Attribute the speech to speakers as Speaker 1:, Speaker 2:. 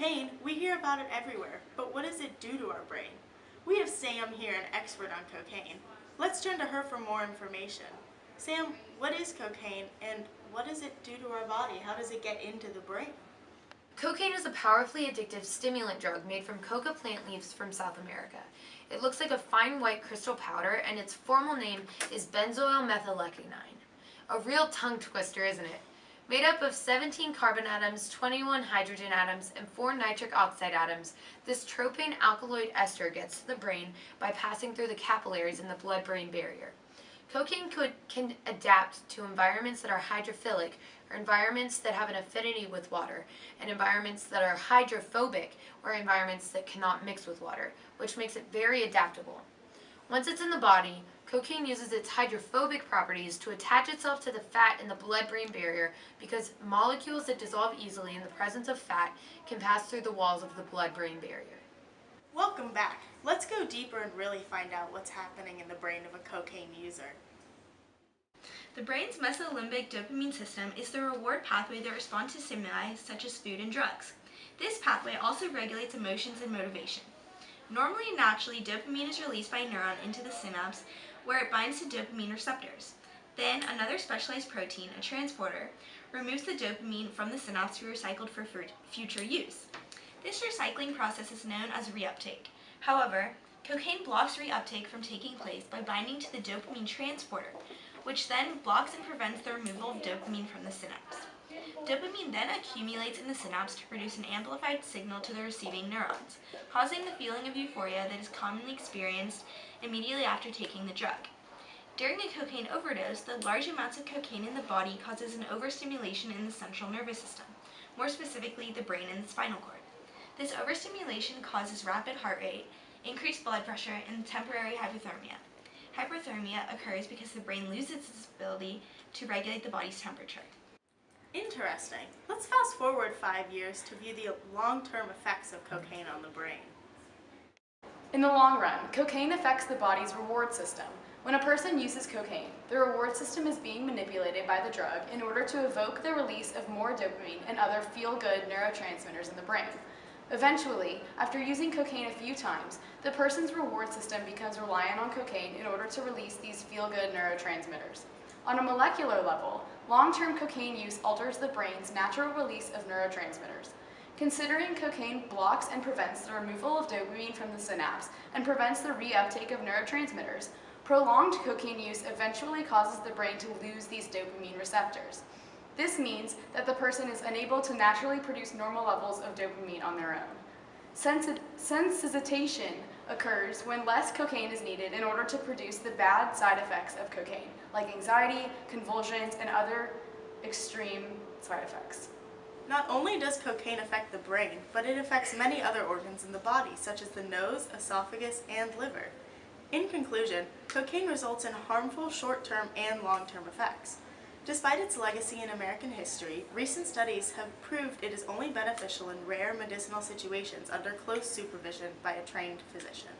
Speaker 1: Cocaine, we hear about it everywhere, but what does it do to our brain? We have Sam here, an expert on cocaine. Let's turn to her for more information. Sam, what is cocaine and what does it do to our body? How does it get into the brain?
Speaker 2: Cocaine is a powerfully addictive stimulant drug made from coca plant leaves from South America. It looks like a fine white crystal powder, and its formal name is benzoyl methylecgonine. A real tongue twister, isn't it? Made up of 17 carbon atoms, 21 hydrogen atoms, and 4 nitric oxide atoms, this tropane alkaloid ester gets to the brain by passing through the capillaries in the blood-brain barrier. Cocaine can adapt to environments that are hydrophilic, or environments that have an affinity with water, and environments that are hydrophobic, or environments that cannot mix with water, which makes it very adaptable. Once it's in the body, cocaine uses its hydrophobic properties to attach itself to the fat in the blood-brain barrier because molecules that dissolve easily in the presence of fat can pass through the walls of the blood-brain barrier.
Speaker 1: Welcome back. Let's go deeper and really find out what's happening in the brain of a cocaine user.
Speaker 3: The brain's mesolimbic dopamine system is the reward pathway that responds to stimuli such as food and drugs. This pathway also regulates emotions and motivation. Normally and naturally, dopamine is released by a neuron into the synapse where it binds to dopamine receptors. Then, another specialized protein, a transporter, removes the dopamine from the synapse to be recycled for future use. This recycling process is known as reuptake. However, cocaine blocks reuptake from taking place by binding to the dopamine transporter, which then blocks and prevents the removal of dopamine from the synapse. Dopamine then accumulates in the synapse to produce an amplified signal to the receiving neurons, causing the feeling of euphoria that is commonly experienced immediately after taking the drug. During a cocaine overdose, the large amounts of cocaine in the body causes an overstimulation in the central nervous system, more specifically the brain and the spinal cord. This overstimulation causes rapid heart rate, increased blood pressure, and temporary hypothermia. Hyperthermia occurs because the brain loses its ability to regulate the body's temperature.
Speaker 1: Interesting. Let's fast forward 5 years to view the long-term effects of cocaine on the brain.
Speaker 4: In the long run, cocaine affects the body's reward system. When a person uses cocaine, the reward system is being manipulated by the drug in order to evoke the release of more dopamine and other feel-good neurotransmitters in the brain. Eventually, after using cocaine a few times, the person's reward system becomes reliant on cocaine in order to release these feel-good neurotransmitters. On a molecular level, long-term cocaine use alters the brain's natural release of neurotransmitters. Considering cocaine blocks and prevents the removal of dopamine from the synapse and prevents the reuptake of neurotransmitters, prolonged cocaine use eventually causes the brain to lose these dopamine receptors. This means that the person is unable to naturally produce normal levels of dopamine on their own. Sensitization occurs when less cocaine is needed in order to produce the bad side effects of cocaine, like anxiety, convulsions, and other extreme side effects.
Speaker 1: Not only does cocaine affect the brain, but it affects many other organs in the body, such as the nose, esophagus, and liver. In conclusion, cocaine results in harmful short-term and long-term effects. Despite its legacy in American history, recent studies have proved it is only beneficial in rare medicinal situations under close supervision by a trained physician.